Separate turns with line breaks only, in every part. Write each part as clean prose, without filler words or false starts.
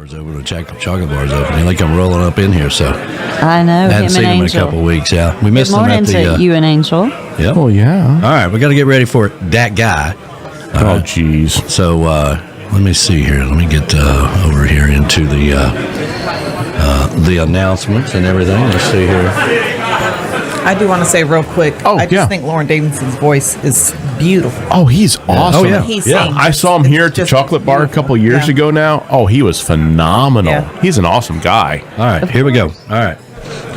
bars open, the chocolate bars open, and they come rolling up in here. So
I know.
I hadn't
him
seen
and
them in a
Angel.
couple of weeks. Yeah, we missed
Good
them
morning
at the.
to you and Angel.
Yeah.
Oh yeah.
All right, we got to get ready for that guy.
Oh geez.
So let me see here. Let me get over here into the announcements and everything. Let's see here.
I do want to say real quick. I just
yeah.
think Lauren Davidson's voice is beautiful.
Oh, he's awesome.
Oh, yeah.
He
Yeah.
sings.
I saw him here at the
Just
Chocolate Bar a couple
beautiful.
years ago now. Oh, he was phenomenal.
Yeah.
He's an awesome guy.
All right, here we go. All right.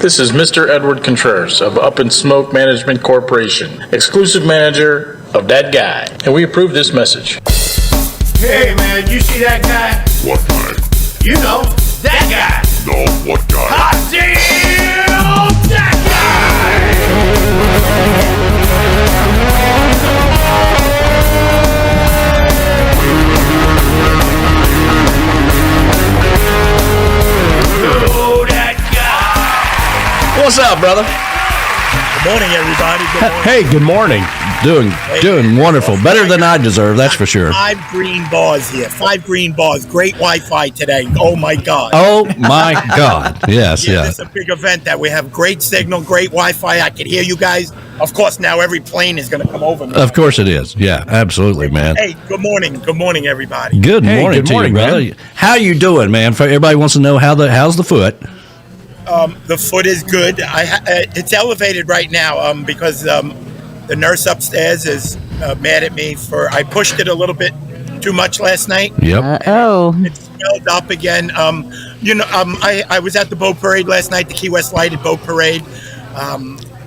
This is Mr. Edward Contreras of Up and Smoke Management Corporation, exclusive manager of that guy. And we approve this message.
Hey man, you see that guy?
What guy?
You know, that guy.
No, what guy?
Hot damn, that guy. Oh, that guy.
What's up, brother?
Good morning, everybody. Good morning.
Hey, good morning.
Doing wonderful. Better than I deserve, that's for sure.
5 green bars here. 5 green bars. Great Wi-Fi today. Oh my God.
Oh my God! Yes,
Yeah,
yeah.
this is a big event that we have great signal, great Wi-Fi. I can hear you guys. Of course, now every plane is going to come over me.
Of course it is. Yeah, absolutely, man.
Hey, good morning. Good morning, everybody.
Good
Hey,
morning
good
to
morning,
you, brother.
man.
How you doing, man? Everybody wants to know how's the foot.
The foot is good. It's elevated right now because the nurse upstairs is mad at me for I pushed it a little bit too much last night.
Yep.
It swelled up again. I was at the boat parade last night, the Key West Lighted Boat Parade.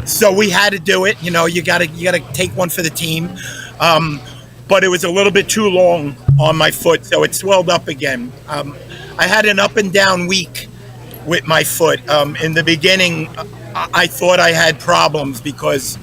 So we had to do it. You know, you gotta take one for the team. But it was a little bit too long on my foot, so it swelled up again. I had an up and down week with my foot. In the beginning, I thought I had problems because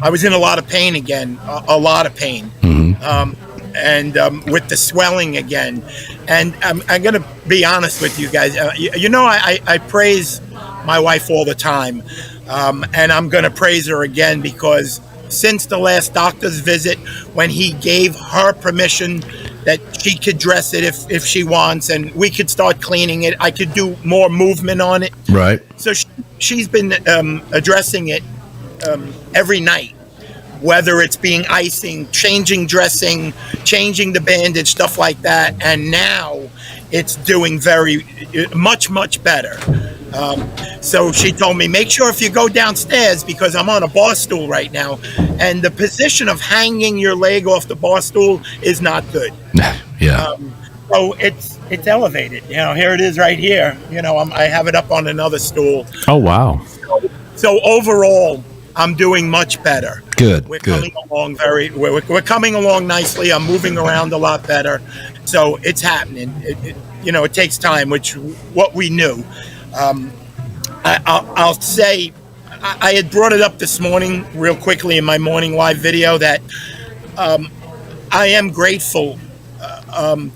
I was in a lot of pain again, a lot of pain. And with the swelling again. And I'm going to be honest with you guys. I praise my wife all the time. And I'm going to praise her again because since the last doctor's visit, when he gave her permission that she could dress it if she wants and we could start cleaning it, I could do more movement on it.
Right.
So she's been addressing it every night, whether it's being icing, changing dressing, changing the bandage, stuff like that. And now it's doing much better. So she told me, make sure if you go downstairs, because I'm on a bar stool right now, and the position of hanging your leg off the bar stool is not good.
Yeah.
So it's elevated. You know, here it is right here. You know, I have it up on another stool.
Oh wow.
So overall, I'm doing much better.
Good.
We're
Good.
coming along we're coming along nicely. I'm moving around a lot better. So it's happening. It takes time, what we knew. I'll say I had brought it up this morning real quickly in my morning live video that I am grateful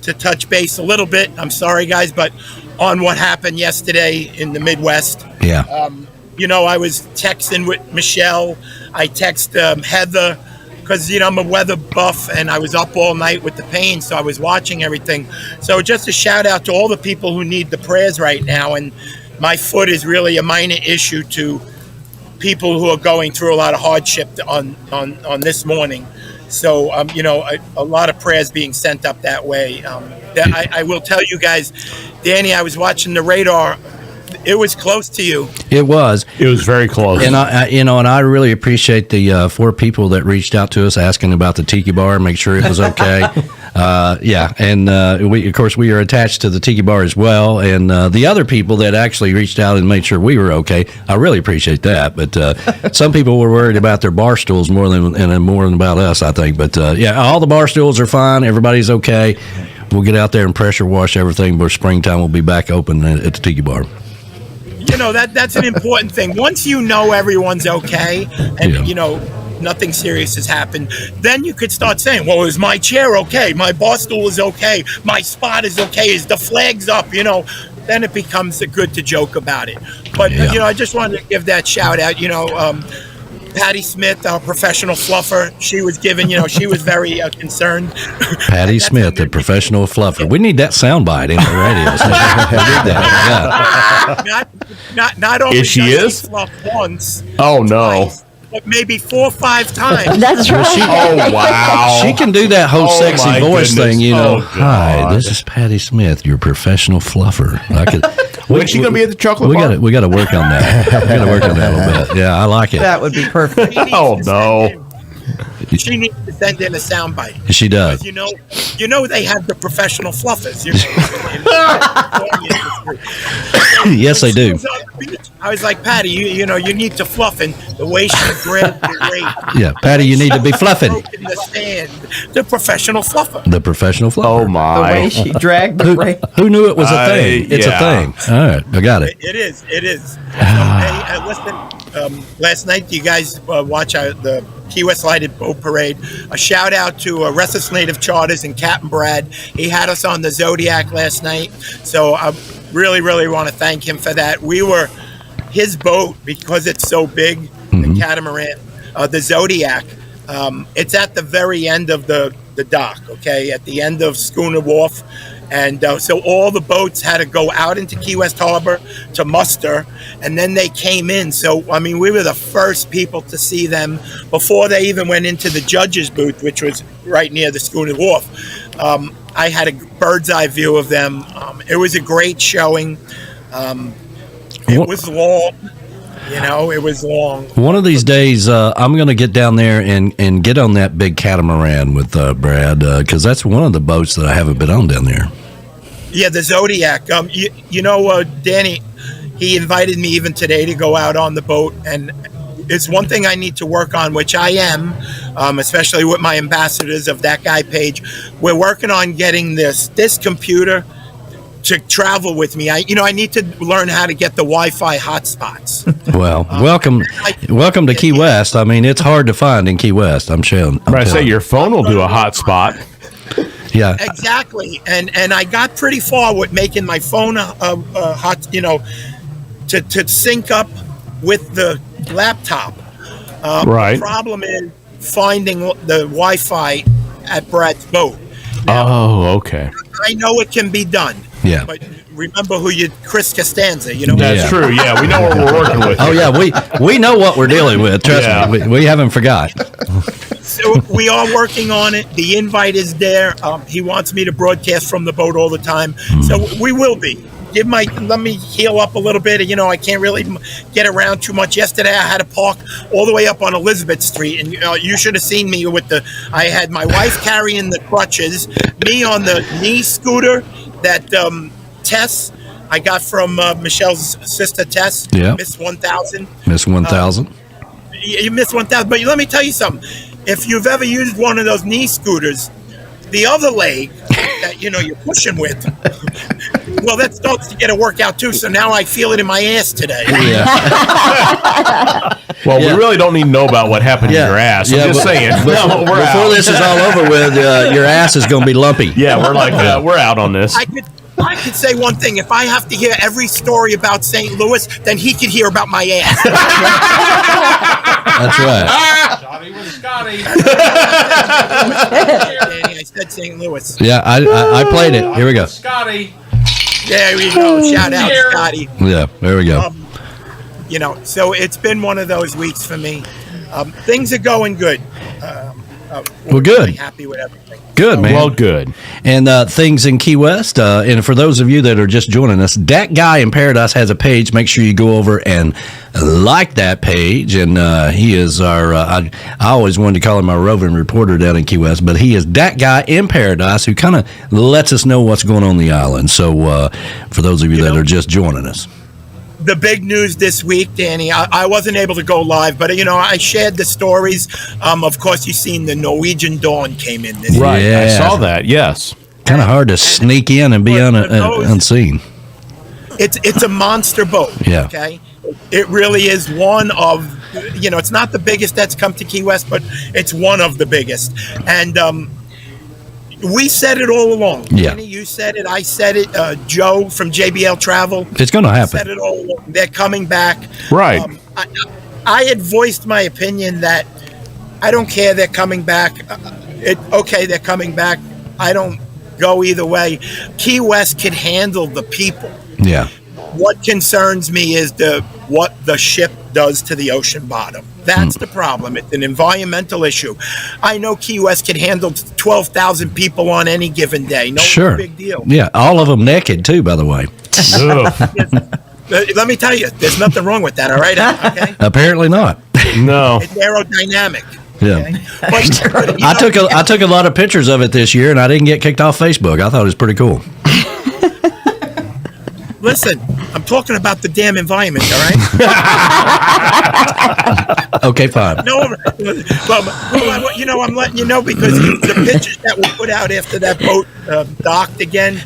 to touch base a little bit. I'm sorry, guys, but on what happened yesterday in the Midwest.
Yeah.
I was texting with Michelle. I text Heather because, I'm a weather buff and I was up all night with the pain, so I was watching everything. So just a shout out to all the people who need the prayers right now. And my foot is really a minor issue to people who are going through a lot of hardship on this morning. So, a lot of prayers being sent up that way. I will tell you guys, Danny, I was watching the radar. It was close to you.
It was.
It was very close.
And I really appreciate the 4 people that reached out to us asking about the Tiki Bar, make sure it was okay. We are attached to the Tiki Bar as well, and the other people that actually reached out and made sure we were okay, I really appreciate that. But some people were worried about their bar stools more than about us, I think. But all the bar stools are fine. Everybody's okay. We'll get out there and pressure wash everything. But springtime will be back open at the Tiki Bar.
That's an important thing. Once you know everyone's okay and nothing serious has happened, then you could start saying, well, is my chair okay? My bar stool is okay. My spot is okay. Is the flags up? Then it becomes good to joke about it. But, I just wanted to give that shout out. Patty Smith, our professional fluffer, she was given, she was very concerned.
Patty Smith, the professional fluffer. We need that soundbite in the radio.
Not only
Is she
does she fluff once,
Oh, no.
twice, but maybe 4 or 5 times.
That's right.
Oh, wow.
She can do that whole
Oh,
sexy
my
voice
goodness.
thing,
Oh,
Hi,
God.
this is Patty Smith, your professional fluffer. I could.
When's she going to be at the chocolate bar?
We got to work on that. We got to work on that a little bit. Yeah, I like it.
That would be perfect.
Oh, no.
She needs to send in a soundbite.
She does.
Because, they have the professional fluffers.
Yes, they do.
I was like, Patty, you need to fluff, and the way she grabbed the rate.
Yeah, Patty, you need to be fluffing.
In the sand, the professional fluffer.
The professional fluffer.
Oh,
The
my.
way she dragged the rain.
Who knew it was a thing? It's
yeah.
a thing. All right, I got it.
It is. Hey, listen, last night you guys watch the Key West Lighted Boat Parade. A shout out to Restless Native Charters and Captain Brad. He had us on the Zodiac last night. So I really, really want to thank him for that. We were his boat because it's so big, the catamaran, the Zodiac. It's at the very end of the dock, okay, at the end of Schooner Wharf. And so all the boats had to go out into Key West Harbor to muster, and then they came in. So, we were the first people to see them before they even went into the judge's booth, which was right near the Schooner Wharf. I had a bird's eye view of them. It was a great showing. It was long. It was long.
One of these days, I'm going to get down there and get on that big catamaran with Brad, because that's one of the boats that I haven't been on down there.
Yeah, the Zodiac. Danny, he invited me even today to go out on the boat, and it's one thing I need to work on, which I am, especially with my ambassadors of That Guy page. We're working on getting this computer to travel with me. I need to learn how to get the Wi-Fi hotspots.
Well, welcome to Key West. It's hard to find in Key West. I'm sure.
But I say your phone will do a hotspot.
Yeah.
Exactly, and I got pretty far with making my phone hot, to sync up with the laptop.
Right.
The problem is finding the Wi-Fi at Brad's boat.
Oh, okay.
I know it can be done.
Yeah.
But remember Chris Costanza,
That's true. Yeah, we know what we're working with.
Oh yeah, we know what we're dealing with. Trust me, we haven't forgot.
So we are working on it. The invite is there. He wants me to broadcast from the boat all the time. So we will be. Let me heal up a little bit. I can't really get around too much. Yesterday I had to park all the way up on Elizabeth Street, and you should have seen me with I had my wife carrying the crutches, me on the knee scooter that Tess I got from Michelle's sister Tess.
Yeah.
Miss 1000.
Miss 1000.
You missed 1000, but let me tell you something. If you've ever used one of those knee scooters, the other leg that you're pushing with, well, that starts to get a workout too. So now I feel it in my ass today.
Yeah.
Well, we really don't need to know about what happened in your ass. I'm just saying.
Before this is all over with, your ass is going to be lumpy.
Yeah, we're out on this.
I could say one thing. If I have to hear every story about St. Louis, then he could hear about my ass.
That's right.
Scotty was Scotty.
Danny, I said St. Louis.
Yeah, I played it. Here we go.
Scotty.
There we go. Shout out, Scotty.
Yeah, there we go.
So it's been one of those weeks for me. Things are going good.
Well, good.
Really happy with everything.
Good, man.
Well, good.
And things in Key West. And for those of you that are just joining us, That Guy in Paradise has a page. Make sure you go over and like that page. And he is our, I always wanted to call him our roving reporter down in Key West, but he is That Guy in Paradise who kind of lets us know what's going on the island. So for those of you that are just joining us.
The big news this week, Danny, I wasn't able to go live, but, I shared the stories. Of course, you've seen the Norwegian Dawn came in this
Right.
week.
Yeah.
I saw that. Yes.
Kind of hard to sneak in and be unseen.
It's a monster boat.
Yeah.
Okay. It really is one of, it's not the biggest that's come to Key West, but it's one of the biggest. And we said it all along.
Yeah.
Danny, you said it. I said it. Joe from JBL Travel.
It's going to happen.
Said it all along. They're coming back.
Right.
I had voiced my opinion that I don't care. They're coming back. They're coming back. I don't go either way. Key West could handle the people.
Yeah.
What concerns me is what the ship does to the ocean bottom. That's the problem. It's an environmental issue. I know Key West can handle 12,000 people on any given day. No big deal.
Yeah, all of them naked too, by the way.
Let me tell you, there's nothing wrong with that, all right? Okay?
Apparently not.
No.
It's aerodynamic.
Yeah.
Okay? But,
I took a lot of pictures of it this year, and I didn't get kicked off Facebook. I thought it was pretty cool.
Listen, I'm talking about the damn environment, all right?
Okay, fine.
No, I'm letting you know because the pictures that were put out after that boat docked again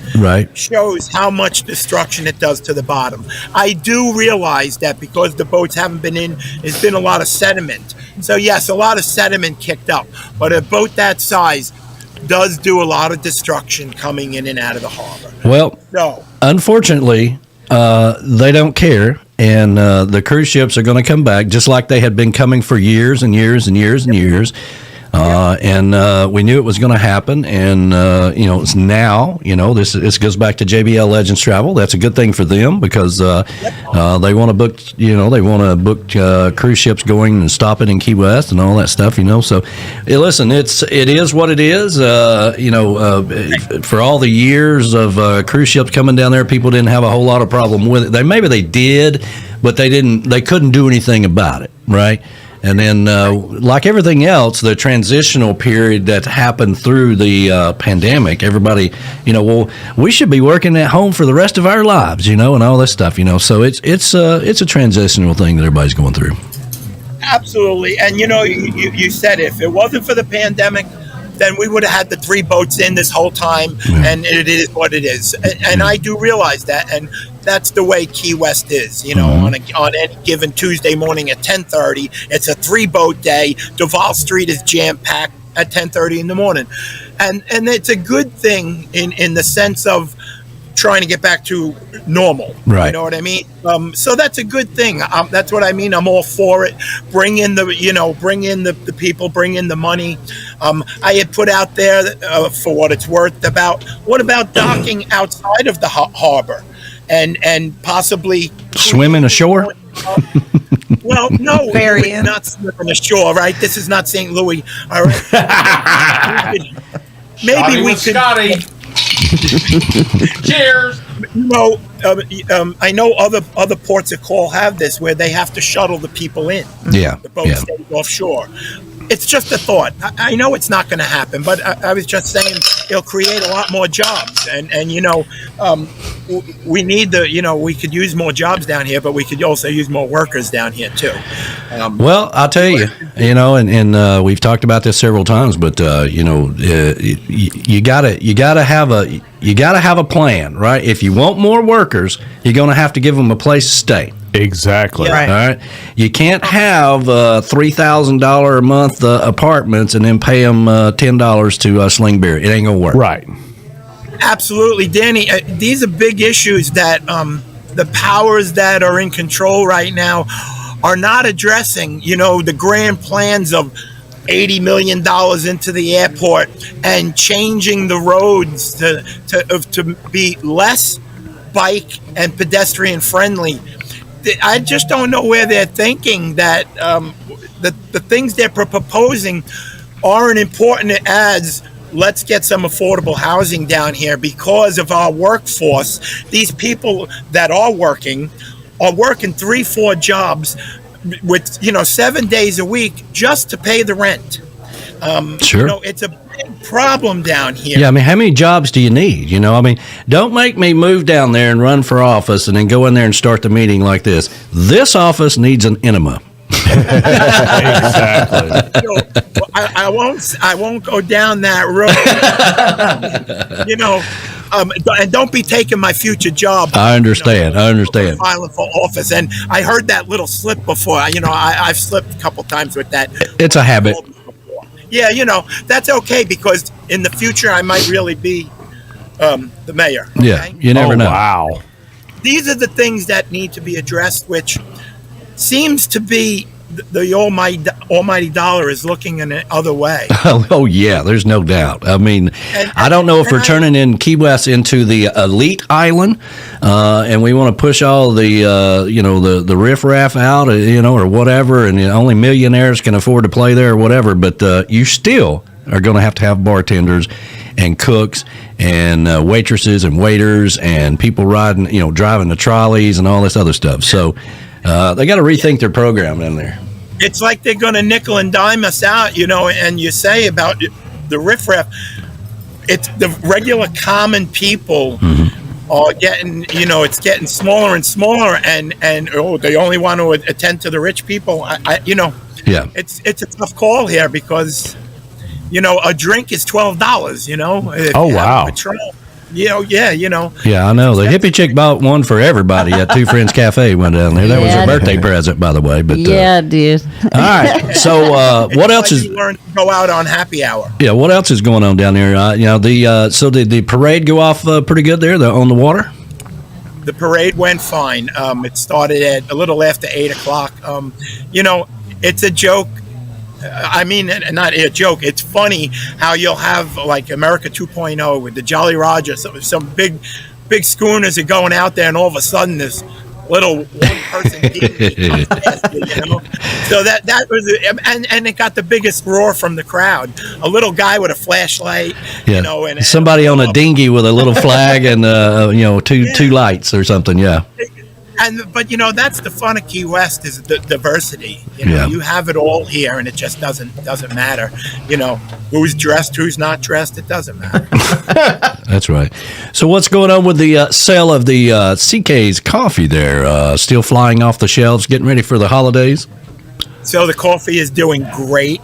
shows how much destruction it does to the bottom. I do realize that because the boats haven't been in, there's been a lot of sediment. So, yes, a lot of sediment kicked up. But a boat that size does do a lot of destruction coming in and out of the harbor.
Well, unfortunately, they don't care, and the cruise ships are going to come back just like they had been coming for years and years and years and years. And we knew it was going to happen, and it's now. This goes back to JBL Legends Travel. That's a good thing for them because they want to book. They want to book cruise ships going and stopping in Key West and all that stuff. So listen, it is what it is. For all the years of cruise ships coming down there, people didn't have a whole lot of problem with it. Maybe they did, but they didn't. They couldn't do anything about it, right? And then, like everything else, the transitional period that happened through the pandemic, everybody, we should be working at home for the rest of our lives, and all this stuff, So it's a transitional thing that everybody's going through.
Absolutely, and you said if it wasn't for the pandemic, then we would have had the 3 boats in this whole time, and it is what it is. And I do realize that, and that's the way Key West is. On any given Tuesday morning at 10:30, it's a 3-boat day. Duval Street is jam-packed at 10:30 in the morning. And it's a good thing in the sense of trying to get back to normal.
Right.
You know what I mean? So that's a good thing. That's what I mean. I'm all for it. Bring in the people, bring in the money. I had put out there, for what it's worth, what about docking outside of the harbor and possibly
swimming ashore?
Well, no, we're not swimming ashore, right? This is not St. Louis, all right? Maybe we could.
Scotty. Cheers.
I know other ports of call have this where they have to shuttle the people in.
Yeah.
The boat stays offshore. It's just a thought. I know it's not going to happen, but I was just saying it'll create a lot more jobs. And we need we could use more jobs down here, but we could also use more workers down here too.
Well, I'll tell you, and we've talked about this several times, but you gotta have a plan, right? If you want more workers, you're going to have to give them a place to stay.
Exactly.
Yeah.
All right. You can't have $3,000 a month apartments and then pay them $10 to sling beer. It ain't gonna work.
Right.
Absolutely, Danny. These are big issues that the powers that are in control right now are not addressing. The grand plans of $80 million into the airport and changing the roads to be less bike and pedestrian friendly. I just don't know where they're thinking that the things they're proposing aren't important as let's get some affordable housing down here because of our workforce. These people that are working 3-4 jobs with 7 days a week just to pay the rent.
Sure.
It's a big problem down here.
Yeah, how many jobs do you need? Don't make me move down there and run for office and then go in there and start the meeting like this. This office needs an enema.
Exactly.
I won't go down that road. And don't be taking my future job.
I understand.
Filing for office, and I heard that little slip before. I've slipped a couple times with that.
It's a habit.
Yeah, that's okay because in the future I might really be the mayor. Okay?
Yeah, you never know.
Wow.
These are the things that need to be addressed, which seems to be the almighty dollar is looking in the other way.
Oh yeah, there's no doubt. I mean, I don't know if we're turning in Key West into the elite island, and we want to push all the the riffraff out, or whatever, and only millionaires can afford to play there or whatever. But you still are going to have bartenders and cooks and waitresses and waiters and people riding, driving the trolleys and all this other stuff. So they got to rethink their program in there.
It's like they're going to nickel and dime us out, and you say about the riffraff, it's the regular common people are getting, it's getting smaller and smaller, and they only want to attend to the rich people.
Yeah,
it's a tough call here because, a drink is $12,
Oh, wow.
Yeah,
Yeah, I know. The hippie chick bought one for everybody at Two Friends Cafe. Went down there. That was her birthday present, by the way. But
yeah, dude.
all right. So what else is?
You learn to go out on happy hour.
Yeah, what else is going on down there? So did the parade go off pretty good there on the water?
The parade went fine. It started at a little after 8:00. It's a joke. I mean, not a joke. It's funny how you'll have like America 2.0 with the Jolly Roger. Some big schooners are going out there, and all of a sudden this little one-person team comes past you, So that was, and it got the biggest roar from the crowd. A little guy with a flashlight, and
somebody on a dinghy with a little flag and two lights or something. Yeah.
But that's the fun of Key West is the diversity. You have it all here, and it just doesn't matter. Who's dressed, who's not dressed. It doesn't matter.
That's right. So what's going on with the sale of the CK's coffee there? Still flying off the shelves, getting ready for the holidays?
So the coffee is doing great.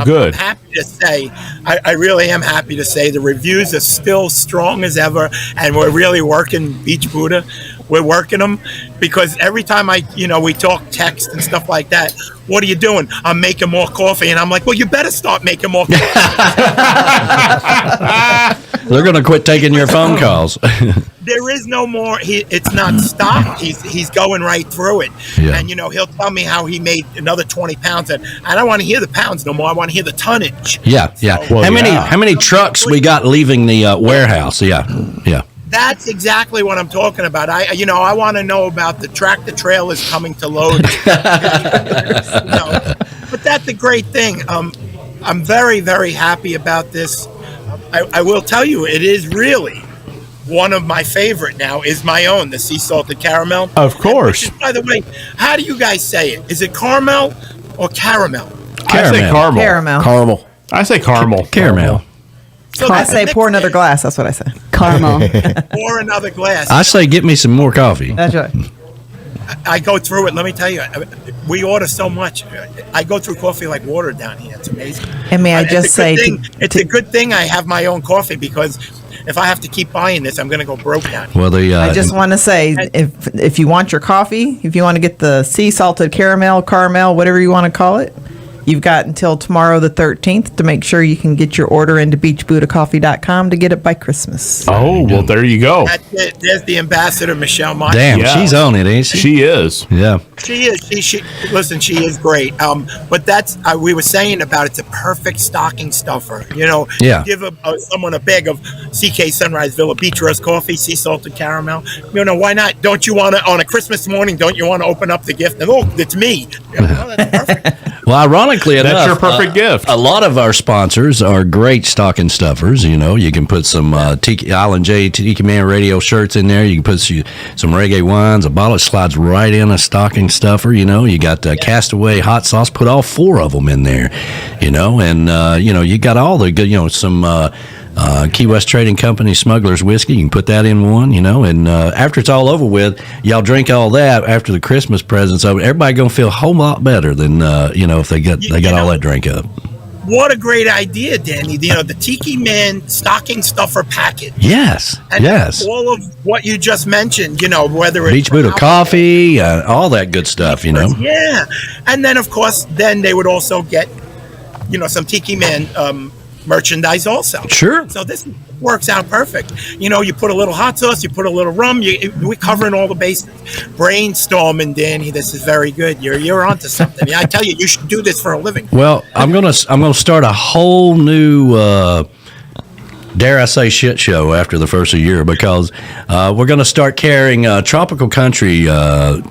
Good.
I'm happy to say, I really am happy to say the reviews are still strong as ever, and we're really working Beach Buddha. We're working them because every time we talk text and stuff like that, what are you doing? I'm making more coffee. And I'm like, well, you better start making more coffee.
They're going to quit taking your phone calls.
There is no more. It's not stopped. He's going right through it.
Yeah.
And, he'll tell me how he made another 20 pounds. And I don't want to hear the pounds no more. I want to hear the tonnage.
Yeah, yeah.
So,
How many trucks we got leaving the warehouse? Yeah.
That's exactly what I'm talking about. I want to know about the tractor trailers coming to load. But that's a great thing. I'm very, very happy about this. I will tell you, it is really one of my favorite now is my own, the sea salted caramel.
Of course.
By the way, how do you guys say it? Is it caramel or caramel?
I say caramel.
Caramel.
I say caramel.
Caramel.
So
I say pour another glass. That's what I say.
Caramel.
Pour another glass.
I say get me some more coffee.
That's right.
I go through it. Let me tell you, we order so much. I go through coffee like water down here. It's amazing.
And may I just say,
it's a good thing I have my own coffee because if I have to keep buying this, I'm going to go broke down here.
Well,
I just want to say, if you want your coffee, if you want to get the sea salted caramel, whatever you want to call it, you've got until tomorrow the 13th to make sure you can get your order into beachbuddhacoffee.com to get it by Christmas.
Oh, well, there you go.
That's it. There's the ambassador, Michelle Martin.
damn,
Yeah.
she's on it, ain't she?
She is.
Yeah.
She is. Listen, she is great. But that's we were saying about it's a perfect stocking stuffer.
Yeah.
Give someone a bag of CK Sunrise Villa Beach Roast coffee, sea salted caramel. Why not? Don't you want to on a Christmas morning? Don't you want to open up the gift and it's me? That's perfect.
Well, ironically enough,
That's your perfect gift.
A lot of our sponsors are great stocking stuffers. You can put some Island J Tiki Man Radio shirts in there. You can put some reggae wines. A bottle slides right in a stocking stuffer. You got Castaway hot sauce. Put all 4 of them in there. And you got all the good. Some. Key West Trading Company Smuggler's Whiskey. You can put that in one, and after it's all over with, y'all drink all that after the Christmas presents over. Everybody gonna feel a whole lot better than if they got all that drink up.
What a great idea, Danny. The Tiki Man stocking stuffer package.
Yes,
And
yes.
all of what you just mentioned, whether it's
Beach Buddha coffee, all that good stuff,
Yeah. And then, of course, they would also get, some Tiki Man merchandise also.
Sure.
So this works out perfect. You know, you put a little hot sauce, you put a little rum. We're covering all the bases. Brainstorming, Danny. This is very good. You're onto something. I tell you, you should do this for a living.
Well, I'm gonna start a whole new. Dare I say shit show after the first of the year, because we're going to start carrying tropical country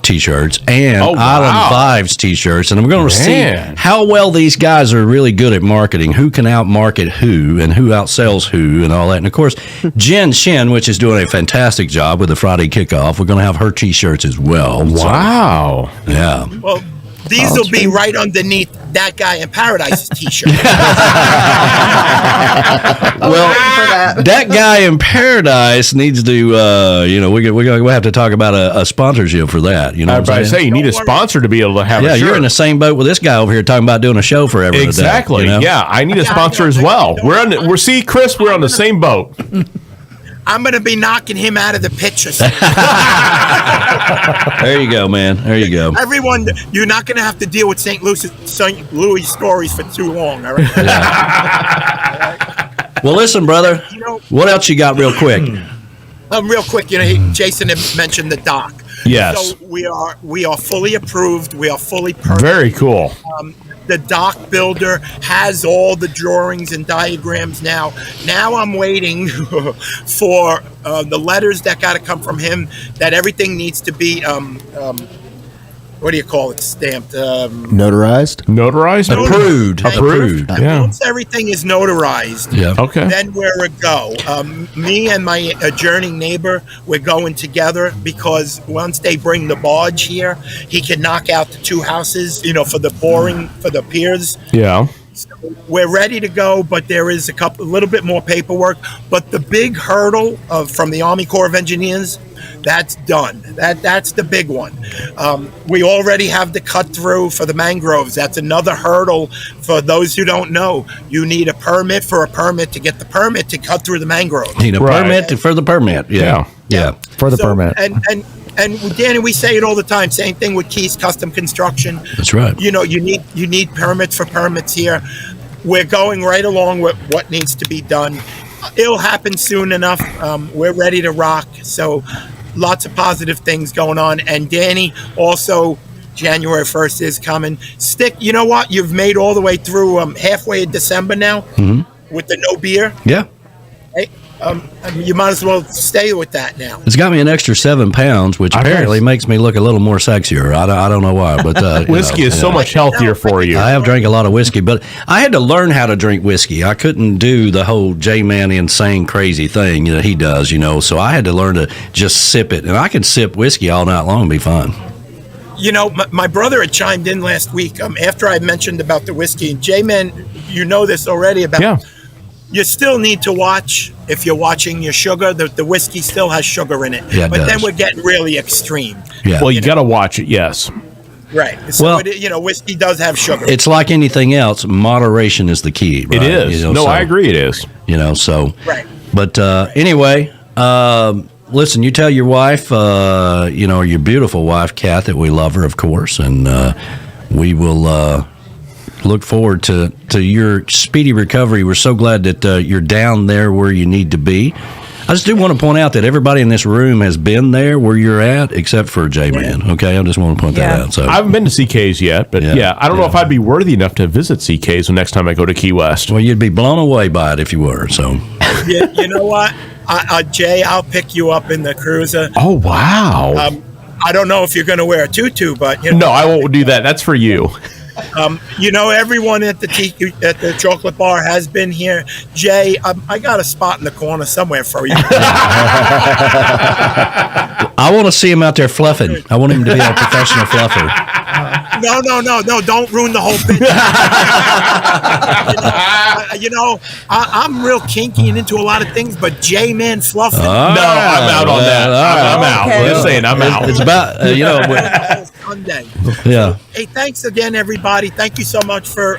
T-shirts and Island Vibes T-shirts, and we're going to see how well these guys are really good at marketing, who can outmarket who and who outsells who and all that. And of course, Jen Shin, which is doing a fantastic job with the Friday kickoff, we're going to have her T-shirts as well.
Wow.
So, yeah.
Well, these will be right underneath That Guy in Paradise's T-shirt.
Well, that guy in Paradise needs to, we'll have to talk about a sponsorship for that. You know,
I say you need a sponsor to be able to have.
Yeah,
a shirt.
you're in the same boat with this guy over here talking about doing a show forever.
Exactly.
Today, you know?
Yeah, I need a sponsor as well. We're on the same boat.
I'm going to be knocking him out of the picture.
There you go, man. There you go.
Everyone, you're not going to have to deal with St. Louis stories for too long, all right?
Yeah. Well, listen, brother. What else you got real quick?
Real quick, Jason had mentioned the dock.
Yes.
So we are fully approved. We are fully perfect.
Very cool.
The dock builder has all the drawings and diagrams now. Now I'm waiting for the letters that got to come from him, that everything needs to be, what do you call it, stamped?
Notarized?
Approved.
Yeah.
Once everything is notarized,
Okay.
then we're a go. Me and my adjourning neighbor, we're going together, because once they bring the barge here, he can knock out the two houses, for the boring, for the piers.
Yeah.
So we're ready to go, but there is a little bit more paperwork. But the big hurdle from the Army Corps of Engineers, that's done. That's the big one. We already have the cut through for the mangroves. That's another hurdle for those who don't know. You need a permit to get the permit to cut through the mangroves.
Need a permit for the permit. Yeah.
For the permit.
And Danny, we say it all the time. Same thing with Keys Custom Construction.
That's right.
You need permits for permits here. We're going right along with what needs to be done. It'll happen soon enough. We're ready to rock. So lots of positive things going on. And Danny, also, January 1st is coming. You know what? You've made all the way through halfway in December now with the no beer.
Yeah.
Hey, you might as well stay with that now.
It's got me an extra 7 pounds, which apparently makes me look a little more sexier. I don't know why, but
whiskey is so much healthier for you.
I have drank a lot of whiskey, but I had to learn how to drink whiskey. I couldn't do the whole J-Man insane crazy thing that he does, so I had to learn to just sip it, and I can sip whiskey all night long and be fine.
My brother had chimed in last week after I mentioned about the whiskey. And J-Man, you know this already about.
Yeah.
You still need to watch, if you're watching your sugar, the whiskey still has sugar in it.
Yeah,
but then we're getting really extreme.
Yeah.
Well, you got to watch it, yes.
Right. So, whiskey does have sugar.
It's like anything else. Moderation is the key. Right?
It is. I agree it is.
Right.
But anyway, listen, you tell your wife, your beautiful wife, Kath, that we love her, of course, and we will look forward to your speedy recovery. We're so glad that you're down there where you need to be. I just do want to point out that everybody in this room has been there where you're at, except for J-Man. Okay, I just want to point that out. So
I haven't been to CK's yet, but I don't know if I'd be worthy enough to visit CK's the next time I go to Key West.
Well, you'd be blown away by it if you were. So
you know what, Jay, I'll pick you up in the cruiser.
Oh wow!
I don't know if you're going to wear a tutu, but
no, I won't do that. That's for you.
Everyone at the chocolate bar has been here. Jay, I got a spot in the corner somewhere for you.
I want to see him out there fluffing. I want him to be a professional fluffer.
No, don't ruin the whole thing. I'm real kinky and into a lot of things, but J-Man fluffing.
No, I'm out on that. I'm out.
Okay.
Just saying, I'm out.
It's about,
Sunday.
Yeah.
Hey, thanks again, everybody. Thank you so much for,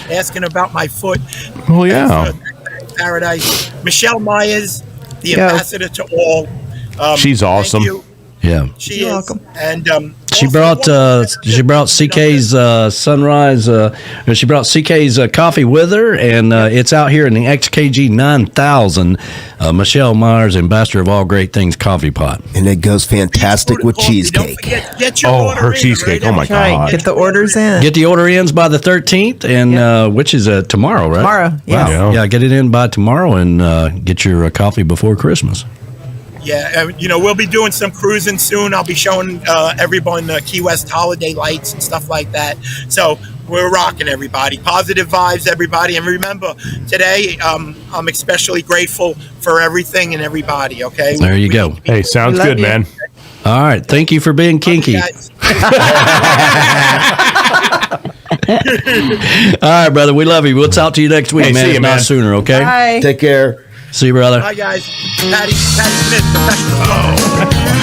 asking about my foot.
Well, yeah.
Paradise. Michelle Myers, the ambassador to all.
She's awesome.
Thank you.
Yeah.
She
You're
is.
welcome.
And
She
also
brought CK's sunrise. She brought CK's coffee with her, and it's out here in the XKG 9000. Michelle Myers, ambassador of all great things, coffee pot.
And it goes fantastic with cheesecake.
Get your
Oh,
order
her
in,
cheesecake.
right?
Oh, my
Right.
God.
Get the orders in.
Get the order ins by the 13th, and which is tomorrow, right?
Tomorrow, yes.
Wow. Yeah, get it in by tomorrow, and get your coffee before Christmas.
Yeah, we'll be doing some cruising soon. I'll be showing everyone the Key West holiday lights and stuff like that. So we're rocking, everybody. Positive vibes, everybody. And remember, today I'm especially grateful for everything and everybody, okay?
There you go.
Hey, sounds
Love
good,
you.
man.
All right. Thank you for being kinky. All
Guys.
right, brother. We love you. We'll talk to you next week,
Hey,
man.
see
If
you,
not
man.
sooner, okay?
Bye.
Take care.
See you, brother.
Bye, guys. Patty Smith, professional.